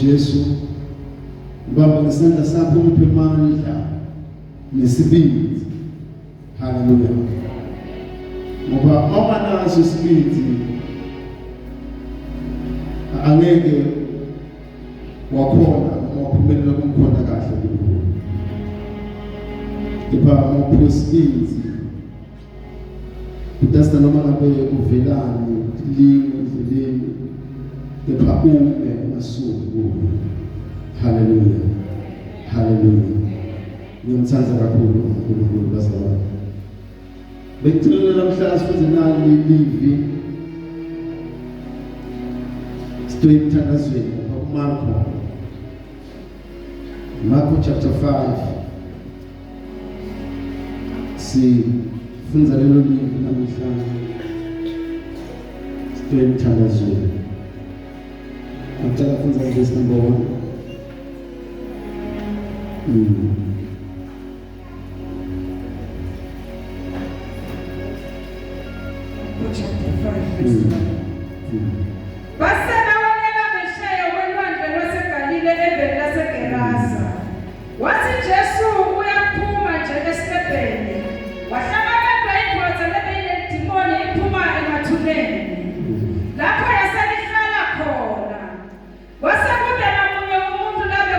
Jesu Baba ngisanda sakho uphe amandla nesibindi. Haleluya. Ngoba awanaso isibindi angeke wakhona wakuphumelela kumkhona kahle kulo. Kepha mawuphosibindi udasta noma ngabe uvelani endleleni kepha ume masuku. Haleluya. Haleluya. Ngiyamthanda kakhulu uNkulunkulu bazalwane. Bekuthula namhlanje sifuze nali livi. Sithola emthandazweni Marko chapter 5. Sifunza lelo livi namhlanje. Sithola emthandazweni. Ngicela kufunza verse number 1. Chapter 5 verse 1. Basebawela ngesheya welwandle lwaseGalile ebhele laseGerasa. Wathi Jesu uyaphuma nje esitebheni. Wahlangabezwa indoda lebeyinedimoni iphuma emathuneni. Lapho yaselihlala khona. Wasekude namunye umuntu labe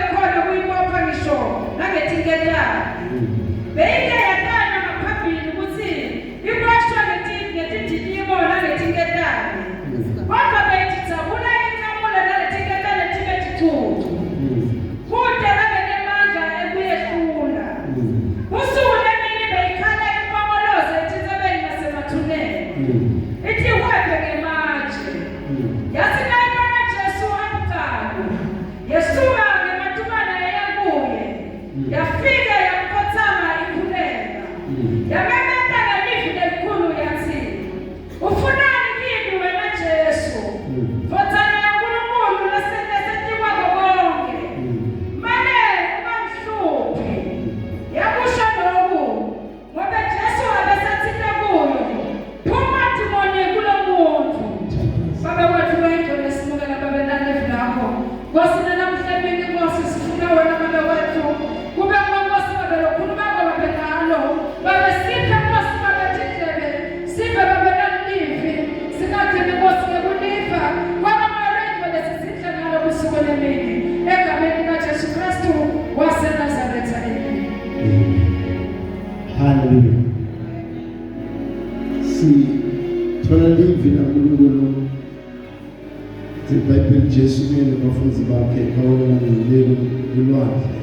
uJesu kunye nabafundi bakhe bawela ngilelo lolwandle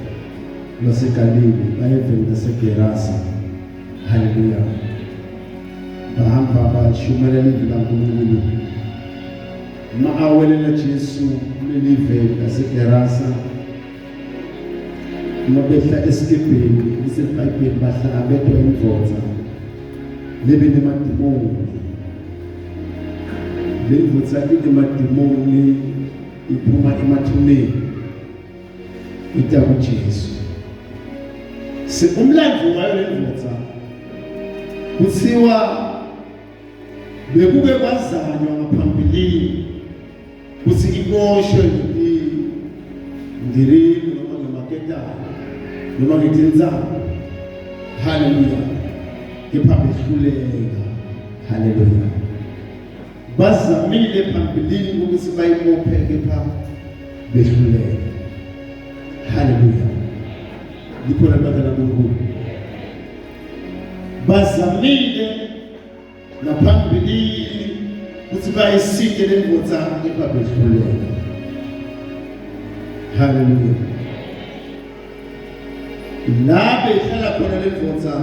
lwaseGalili bayevela laseGerasa. Haleluya. Bahamba bashumayela ilizwi likaNkulunkulu. Awelela Jesu kuleli vele laseGerasa. Mabehla esikebheni iseBhayibheli bahlangabezwa imvotsa lebe nemadimoni. Le mvotsa inemadimoni iphuma emathuneni ita kuJesu. Umlandvo wayo le mvotsa kuthiwa bekuke kwazanywa ngaphambilini kuthi iboshwe ngirini noma ngemaketane noma ngetinzana. Haleluya. Kepha behluleka. Haleluya. Bazamile phambilini ukuthi bayibophe kepha behluleka. Haleluya. Likhona bakala kuNkulunkulu. Bazamile ngaphambilini ukuthi bayisike le mvotsa kepha behluleka. Haleluya. La behlala khona le mvotsa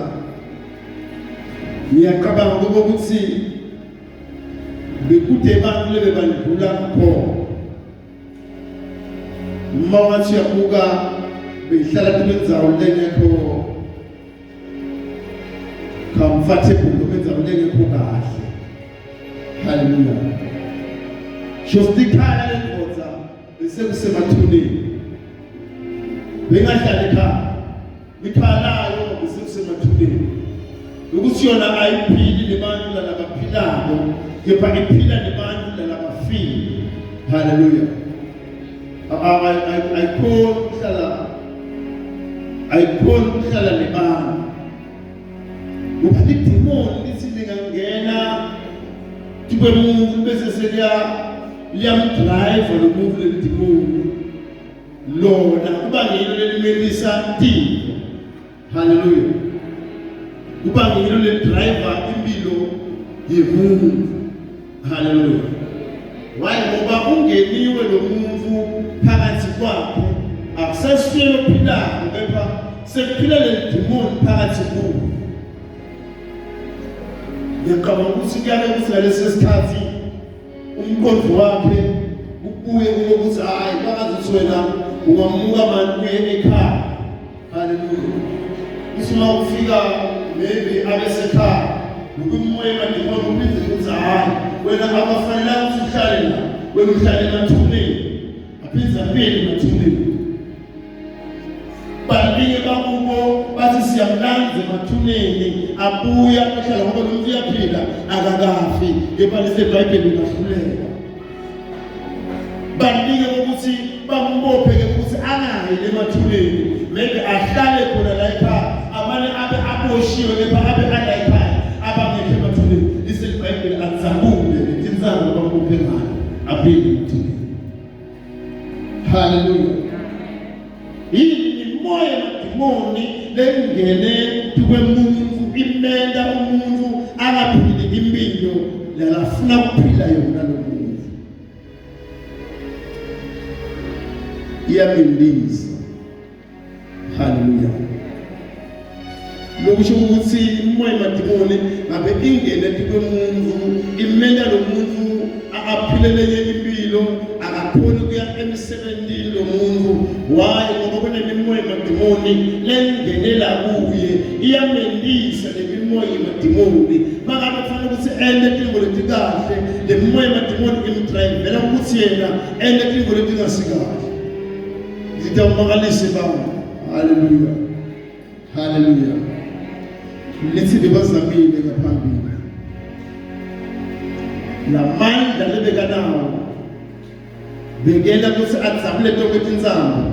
ngiyaqabanga ukuthi bekude abantu lebe bandlula khona. Mawathi yabuka behlala kulendzawo lengekho comfortable, kulendzawo lengekho kahle. Haleluya. Shostikhala le mvotsa bese kusemathuneni. Bengahlala ekhaya. Ikhalayo bese kusemathuneni. Ukuthi yona ayiphili nebantu labaphilayo, kepha iphila nebantu labafile. Haleluya. Ayikhona ukuhlala nebantu. Ngoba idimoni lithi lingangena kube umuntu bese liyamdrive lo muntu ledimoni. Lona kuba ngilo lelimelisa intilo. Haleluya. Kuba ngilo ledriver impilo yemuntu. Haleluya. Why ngoba ungeniwe lo muntu phakathi kwakhe akusasiyelo phila kepha sekuphila le demon phakathi kuwo. Ngiyacabanga ukuthi kuyake ukuthi ngalesi sikhathi umqondo wakhe ubuye ukuthi hayi bakazi wena ungamuka abantu ekhaya. Haleluya. Isima ufika maybe abesekhaya ukumoya madimoni ubize ukuthi hayi wena abafanele ukuthi uhlale la wena uhlale emathuneni aphinza pheli emathuneni. Balinge bakubo bathi siyamlanza emathuneni abuya ehlala ngoba lo muntu uyaphila akakafi kepha leseBhayibheli bahluleka. Balinge ukuthi bambophe ukuthi angayi emathuneni maybe ahlale khona la ekhaya abanye abe aboshiwe kepha abe ala ekhaya abangekho emathuneni. LeseBhayibheli atsabule insana bambophe ngani aphili emathuneni. Haleluya. Moya madimoni lengene kwemuntu imenda umuntu angaphili impilo lalafuna ukuphila yona lo muntu. Iyamindisa. Haleluya. Lokusho ukuthi moya madimoni ngabe ingene kwemuntu imenda lo muntu aphilele impilo akakhona ukuya emsebenzini lo muntu. Why ngoba kunemimoya madimoni lengenela kuye iyamendisa le mimoya madimoni. Makabe kufanele ukuthi ende tingo letikahle le mimoya madimoni imdrivela ukuthi yena ende tingo letingasikahle. Zitamakalise bawo. Haleluya. Haleluya. Lithi bebazamile ngaphambili. La manda lebekanawo begela ukuthi atsabule tonke tinzamo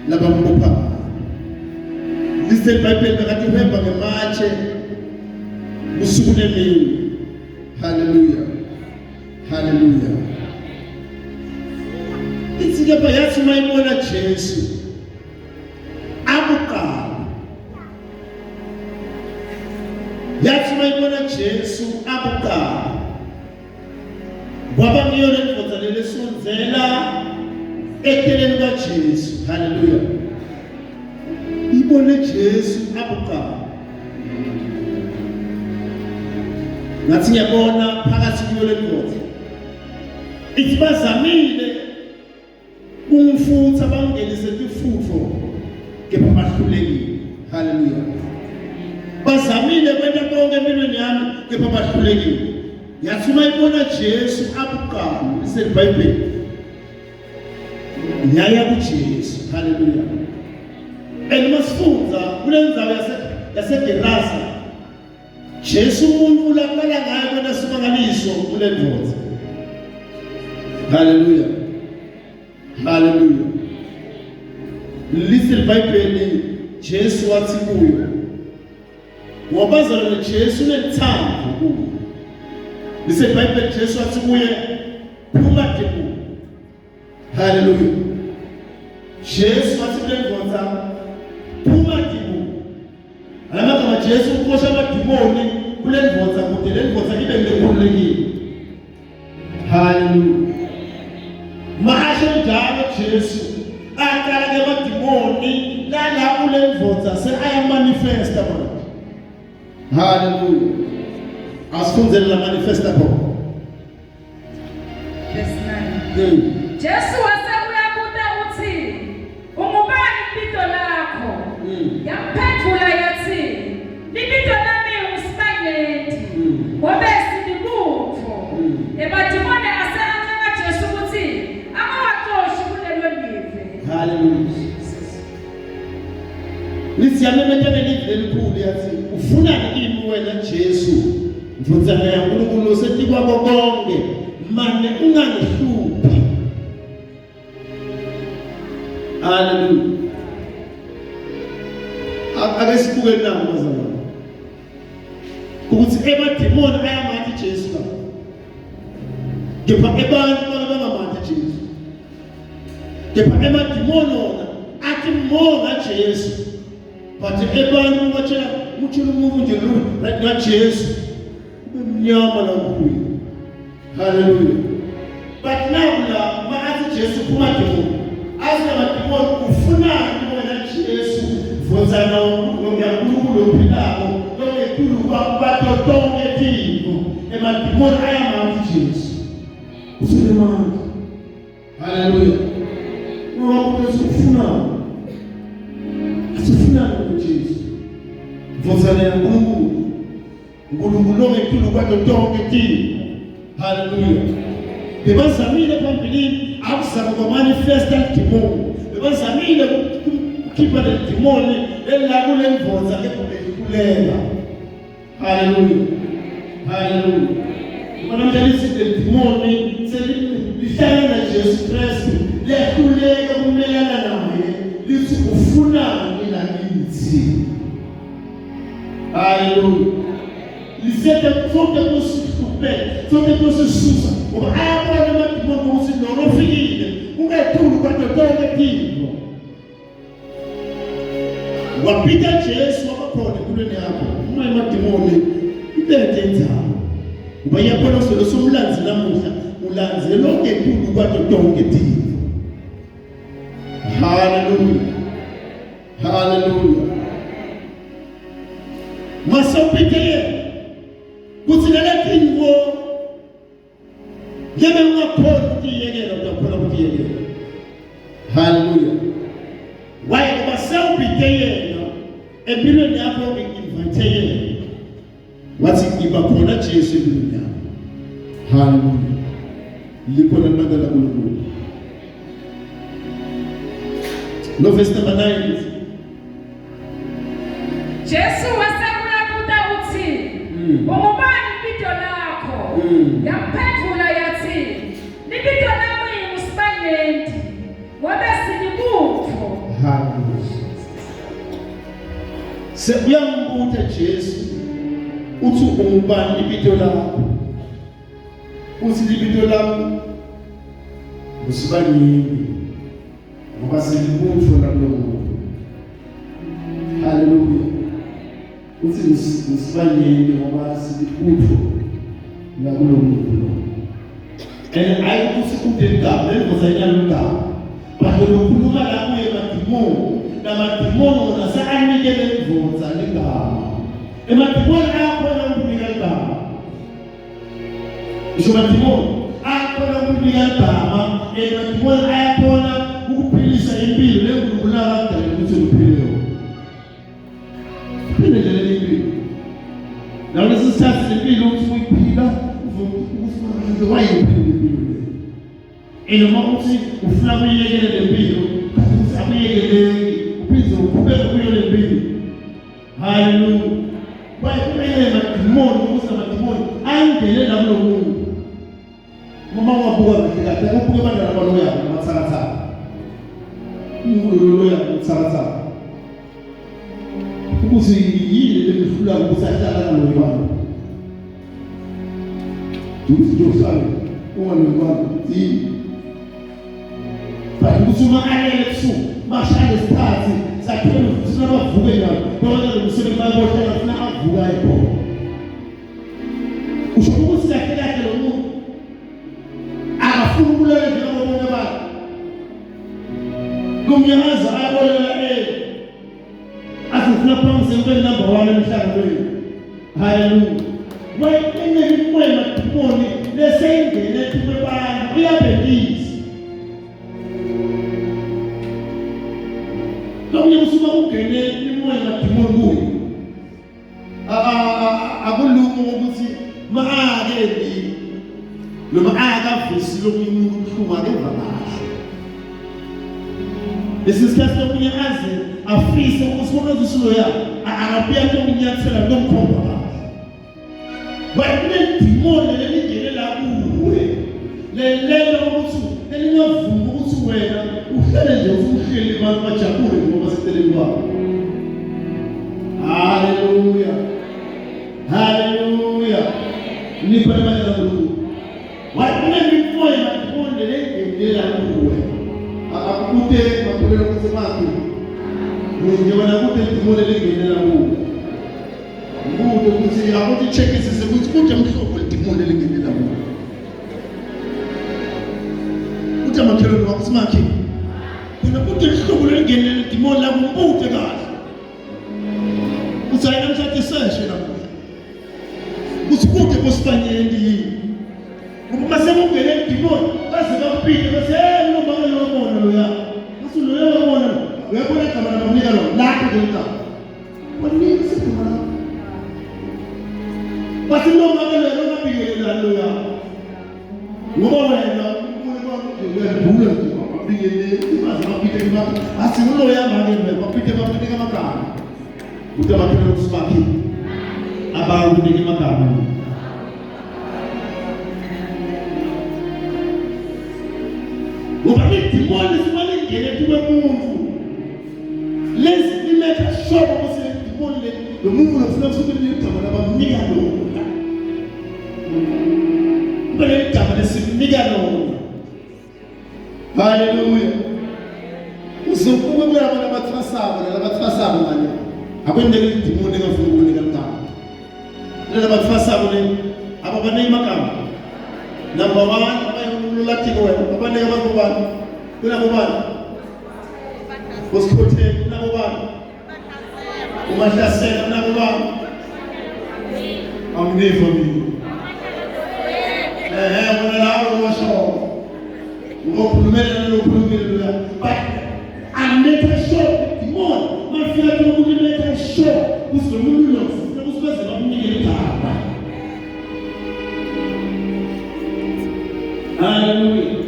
labambopha. LeseBhayibheli bekathi uhamba ngematshe usuku nemini. Haleluya. Haleluya. Ithi kepha yathi mayibona Jesu akuqala. Yathi mayibona Jesu akuqala. Kwaba ngiyona indvodza leli sonzela eceleni kaJesu. Haleluya. Ibone Jesu akuqala. Ngathi ngiyabona phakathi kuyo le ndoda. Ithi bazamile kumfutha bangenise ifutho kepha bahlulekile. Haleluya. Bazamile kwenta konke empilweni yami kepha bahlulekile. Yathi uma ibona Jesu akuqala iseBhayibheli. Yaya kuJesu. Haleluya. Elimasifunza kule ndzawo yaseGerasa. Jesu umuntu laqala ngayo kwenta simangaliso kule ndoda. Haleluya. Haleluya. Listen Bible Jesu wathi kuyo. Wabazalwa Jesu nethando kuyo. Listen Bible Jesu wathi kuye phuma debu. Haleluya. Jesu wathi kule ndoda phuma debu. Alamaka Jesu ukosha amadimoni kule ndoda kude le ndoda ibe ngekhululekile. Haleluya. Maasho njalo Jesu aqala ke amadimoni la kule ndoda se aya manifesta manje. Haleluya. Asifunzele la manifesta bo. Verse 9. Jesu wasekuyabuza uthi ungubani ibito lakho? Yamphendula yathi libito lami uSpanyeti. Ngoba silibutho. Emadimoni aselanka Jesu ukuthi akawaxoshi kulelo live. Haleluya. Nisiyamemethele live elikhulu yathi ufuna kimi wena Jesu. Ndodana yaNkulunkulu setikwa konke manje ungangihluphi. Haleluya. Ake sibuke nabo bazalwane. Ukuthi emadimoni ayamathi Jesu la. Kepha abantu bangamathi Jesu. Kepha emadimoni ona athi monga Jesu. But abantu batshela uthula umuntu nje lo na Jesu. Mnyama la kuyo. Haleluya. But now la maathi Jesu phuma demoni. Azina madimoni ufunani wena Jesu. Vozana ngoyankulunkulu ophilako. Lokekulu kwabato tonke thimo. Emadimoni ayamathi Jesu. Usulemani. Haleluya. Ngoba ufunani. Asifunani ngoJesu. Vozana yankulunkulu. Nkulunkulu lokekulu kwabato tonke thimo. Haleluya. Bebazamile phambilini akuzama kwamanifesta demoni. Bebazamile ukukhipha le demoni elakule ndvodza ekubekulela. Haleluya. Haleluya. Manje lisithi le demoni selihlangana na Jesu Kristu lehluleka kumelana naye lithi ufunani la kithi. Haleluya. Lisete sonke kusihlupe, sonke kusisusa. Ngoba ayabona amadimoni ukuthi noma ufikile, ungethuli kwato tonke thimo. Wapita Jesu wabakhona empilweni yakho. Uma amadimoni ibethe inzalo. Ngoba iyabona solo somlanzi namuhla, ulanze lonke thuli kwato tonke thimo. Haleluya. Haleluya. Masopite kuthi lelethi ngo yebe ungakhona ukuthi iyekela utakhona ukuthi iyekela. Haleluya. Waye ngoba sewubhide yena empilweni yakho ngi-invite yena. Wathi ngiba khona Jesu empilweni yakho. Haleluya. Likhona nabala kuNkulunkulu. No verse number 9. Jesu wasekuyabuza uthi ungubani ibito lakho? Yamphendula yathi libito lami uSpanyeti. Ngoba silibutho. Haleluya. Uyambuza Jesu uthi ungubani ibito lakho? Uthi libito lami uSpanyeti. Ngoba silibutho lakulo. Haleluya. Uthi uSpanyeti ngoba silibutho lakulo muntu. and ayikusikudeni igama lengozanyana igama but lokhuluma la kuye madimoni namadimoni wona seanikele imvuza ligama emadimoni ayakhona ukunika igama isho madimoni ayakhona ukunika igama emadimoni ayakhona ukuphilisa impilo lenkulunkulu akadala ukuthi uphile phile nje lempilo nawe sisithathe impilo ukuthi uyiphila ufuna wayiphila impilo enoma uthi ufuna ukuyekela lempilo kanti akuyekeleki uphinde uqhubeke kuyo lempilo haleluya bayekele madimoni ukuthi amadimoni angene la kulo muntu mama wabuka kahle ubuke abantwana baloya amathakathaka umuntu loya amathakathaka ukuthi yini lemifula ukuthi ahlala nalo abantu uthi usale uwani but kusuma alele kusuku bashaya isikhathi sakhela ukuthi nabavuke njalo bonke umsebenzi bayaboshela ufuna avuka ekhona usho ukuthi kahle lo muntu akafuna ukulela njengabona abantu kumnyamaza ayabolela asifuna promise empeni number 1 emhlabeni haleluya wayekene imoya madimoni lesengene kubebana uyabhekisa Kami usuma ungene imoya madimoni kuyo akulungu ukuthi maakeli noma akavisi lokumuntu kuhlunga kemva kahle lesikhathi omunye aze afise ukusibona isilo yakhe akabuya nokunyathela nomkhomba kahle bayile dimoni lelingene la kuwe lelelo ukuthi elingavuma ukuthi wena uhlele nje uhleli abantu bajabule ngoba seteleni kwabo haleluya haleluya nipa imali la Mungu wapile mimoya madimoni lelingene la kuwe akute mapolelo kusemaki Mungu wanakuta dimoni lelingene la Mungu Mungu kuti akuti check sisi ukuthi kude mhlobo dimoni lelingene la Mungu uthi amakhelwane wakho simaki kuna kude mhlobo lelingene dimoni la Mungu kahle usayina mthathe seshe la uthi kude kosifanyeni yini ngoba semungene dimoni baze bakupite base lo banga lo bona lo ya asu lo ya bona uyabona kama na mnika lo lapho ngenta wanini sikuma base lo banga lo mabigela lo ya ngoba wena ukule kwakho ngedula mabigele baze bakupite ngaba asi lo ya manje bakupite kama kana utaba kile kusibaki abantu ndike magama ngoba idimoni simane ngene kuwe muntu lezi iletha shobo ukuthi idimoni lo muntu ufuna ukuthi ligama labamnika lona bale igama lesimnika lona haleluya uzokuba kulabo labathasabo manje akwendele idimoni engafuna ukunika igama labathasabo le ababanike magama number 1 Latiko abane abangobani kuna ngobani Boskothe kuna ngobani umahlasela kuna ngobani amnefo mimi wona lawo washo ngokhulumela lokhulumela la but amnetha show dimon mafika lokuletha show usizomuntu lo usibeze bamnikele igama haleluya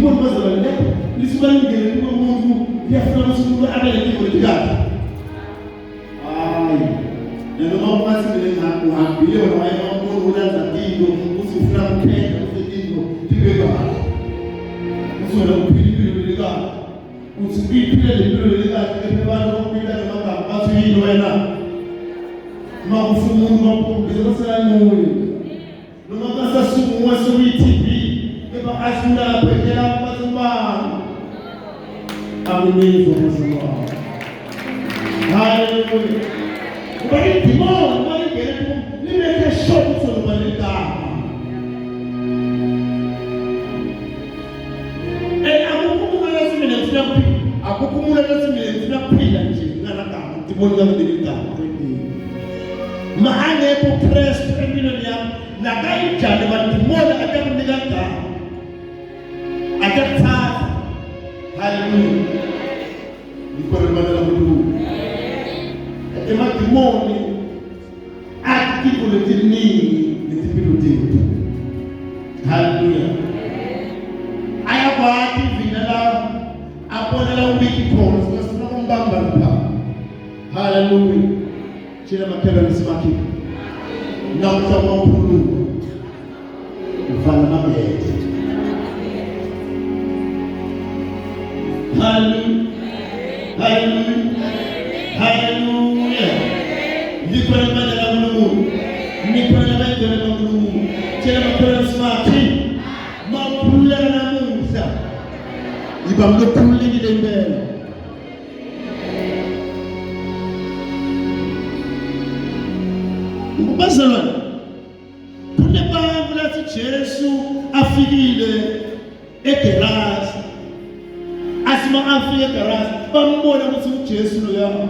dimoni bazalale lisibalingele kuwe muntu liyafuna umuntu abele ngikholekaka noma ungasibele ngakho uhambile wena wayemuntu ulanza into usufuna ukuphetha into tibeka usona uphilipilo lekaka uthi uyiphile lempilo lekaka ebantu bokuphila ngamagama bathi yini wena makufuna umuntu bakhombisa baselangoyo noma kasasuku wasewiTV eba asula phekela bazimana amenizo bazimana haleluya kuba idimoni balingene lilethe shock sokubalekama ngifuna kuphila akukho umuntu athi mina ngifuna kuphila nje nganagama idimoni ngabeli igama ma angekho Kristu empilweni yami nakayijale badimoni atakunika igama atakuthatha haleluya ngikore badala kuThixo emadimoni akitivo letiningi letimpilo tethu haleluya ayakwati vina la abonela ubiki khona sifuna umbamba lapha haleluya tshela makhela nisimakhe nawuhloma ukhuluma ufana mabethe haleluya haleluya haleluya Nikora madala Mungu nikora madala Mungu tena makora smart mapula na Musa ibamlo kulli ngidembele ngubazalwana kune bantu lathi Jesu afikile eGerasi asima afike eGerasi bambona ukuthi uJesu lo yami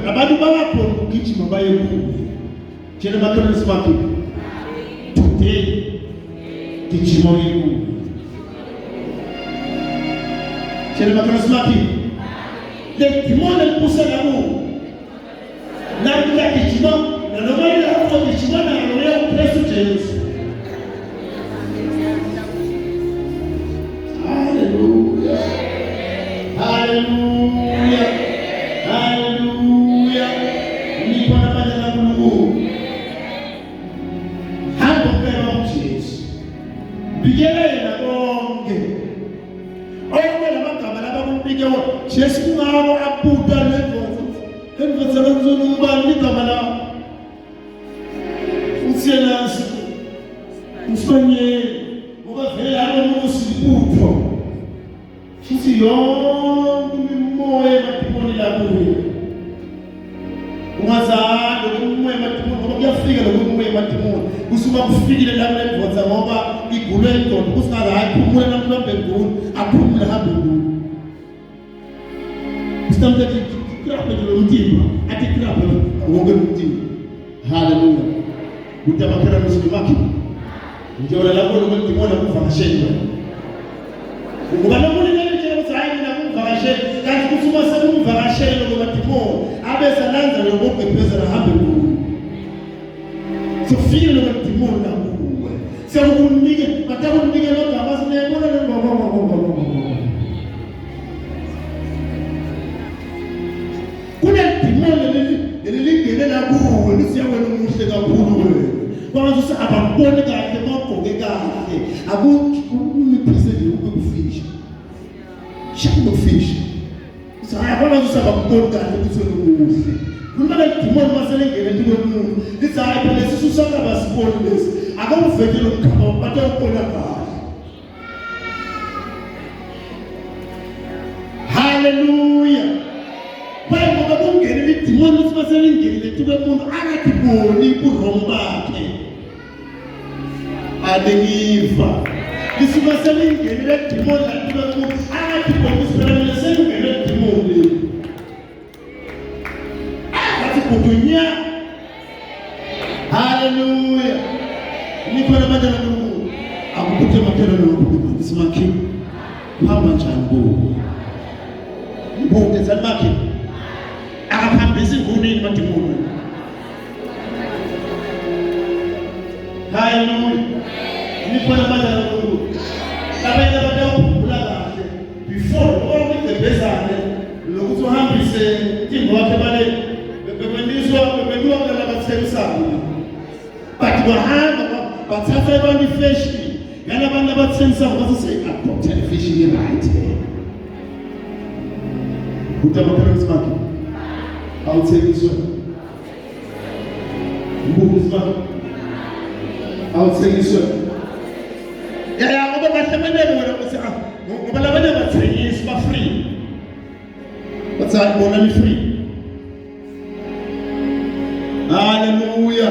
abantu babakhona ukugijima baye kuye tshela bakhono simakhe today gijima uye kuye tshela bakhono simakhe lemona likusela kuwe nakuya gijima noma lapho gijima nalo ya uKristu Jesu haleluya haleluya haleluya nikona badala Mungu hapo kwa Jesu bigelela konke onke lamagama labakumpikewa Jesu kungabo abuda levoza kanzona umbani igama la usiyenasi usibanye ngoba vele abantu usibutho futhi yonke imimoya emadimoni lakuyo ungazalo umoya emadimoni ngoba kuyafika lokho umoya emadimoni kusuma kufikile lapho levoza ngoba igulwe indoda kusingaka hayiphumule namhlanje nguni aphumule hambe nguni sitamthatha kraphe lo mtimba athi kraphe wonke umtimba haleluya utamakhala musimakhe njola lapho lo mtimona kuvakashela ngoba nomuntu ngeke ukuthi hayi mina kuvakashela kanti kusuma sekumvakashela lo madimoni abeza lanza lo ngokuphezela hambe kuwe sofile lo madimoni la kuwe sekukunike batakunike lo gama sinebona lo ngoba kuna dimoni lelingena kuwe lisiyawena umuhle kakhulu wewe kwazo abambone kahle bagqoke kahle akuniphise nje ukufisha shaka ukufisha sayabona usabambone kahle ukuthi umuhle kumele dimoni maselengene kumuntu lithi hayi phela sisusa abasiboni lesi akumvekele umkhaba batawukona kahle haleluya bayi ngoba kungene idimoni sibaselingene kumuntu akadiboni kuRoma bakhe adengiva lisibaselingene ledimoni lakubekumuntu akadiboni sibelemele selingene idimoni athi kudunya haleluya nikhona manje nakuNkulunkulu akuphethe makhelo lokho simakhe hamba njani kuwe ibuke zamakhe akaphambisa inguni madimoni haleluya nikhona manje nakuNkulunkulu abanye batawukhumbula kahle before ukuthi bezane lokuthi uhambise intimbo wakhe bale bebeniswa kula bathembisayo bathi bahamba bathatha abantu iflesh yalabantu abathembisayo bathi akuphothela iflesh right utamakhala simakhe awuthengiswa mbuku simakhe awuthengiswa ya ngoba bahlemenele wena ukuthi ngoba labanye bathengisi ba free bathi bona ni free haleluya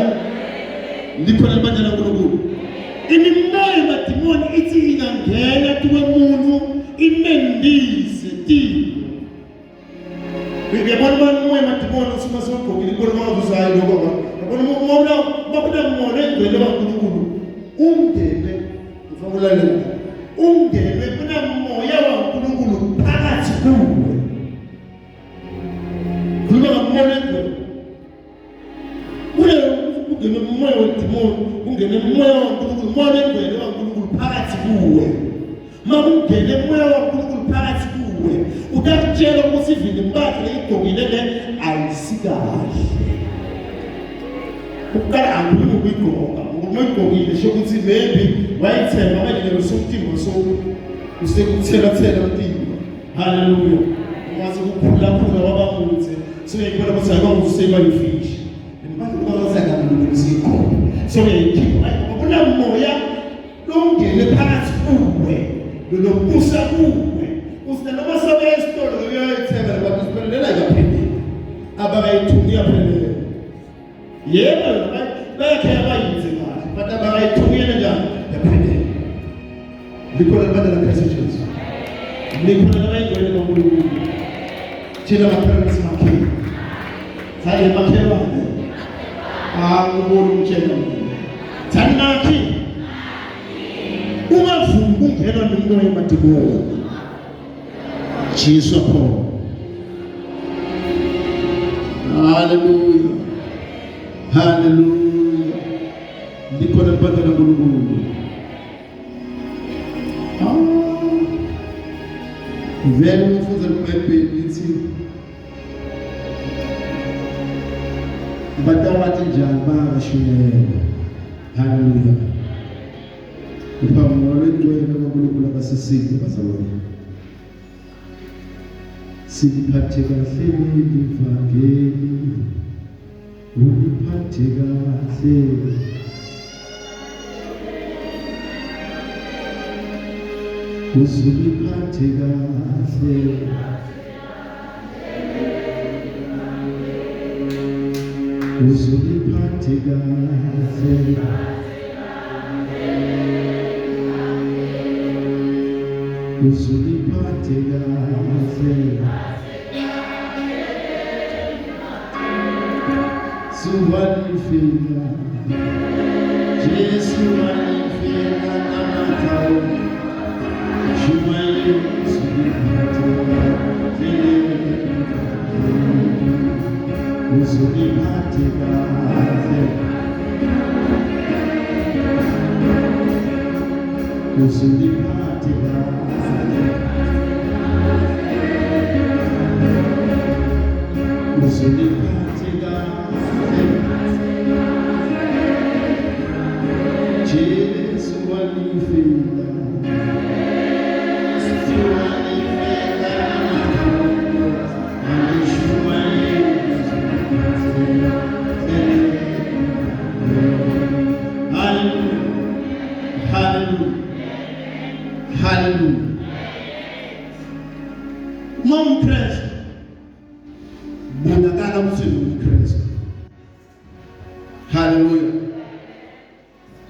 ndikhona manje nakuNkulunkulu imimoya madimoni ithi ingangena kuwe umuntu imendise isitilo. Ngiyabona umoya emadimoni usuma sewugqokile inkolo mawazuzayo lokho. Yabona uma moya engcwele kaNkulunkulu ungene ufakulalela. Ungene kunamoya waNkulunkulu phakathi kuwe. Kuba ngamoya engcwele. Ungene umoya wedimoni, ungene umoya waNkulunkulu, umoya engcwele waNkulunkulu phakathi kuwe. Makungene umoya waNkulunkulu phakathi kuwe, utakutshela ukuthi ivini mbakhe igqokile le ayisikahle. Ukukala angulungu ukuyigqoka, uma uyigqokile sho ukuthi maybe wayithemba manje lesokuthimba so usekuthela umtimba. Haleluya. Wazi ukukhula wabamuthi singayibona ukuthi ayibanguseba ifish. Manje kwazaka ngikusikho. So ngiyikhipha akuna moya longene phakathi kuwe. Lo busa kuwe. Usina noma sabe isitolo uyayithemba abantu siphelela yaphinde. Abakayithunya phela. Yebo, bayakhe abayize kahle, but abakayithungile njani? Yaphinde. Likhona abadala Christians. Likhona abayingcwele kaNkulunkulu. Thina ma-parents makhe. Saye makhelwane. Angubona umtshela mina. Thani nakhi. Ungavumi ukungena nomoya emadimoni. Jesu apho. Hallelujah. Hallelujah. Likhona abadala kaNkulunkulu. Vele umfuza eBhayibhelini lithi batawathi njani bayashiyela. Hallelujah. Uphambo lwengcwele kaNkulunkulu abasisinde bazalwane. Siphathe kahle livangeli. Uliphathe kahle. Usuliphathe kahle. Usuliphathe kahle. Usuliphathe kahle. Suwanifika Jesu wanifika namatao Shumaye usuliphathe kahle. Usuliphathe kahle. Usuliphathe kahle. Jesu wanifika. Hallelujah. Mom Christ. Bonakala msini Christ. Hallelujah.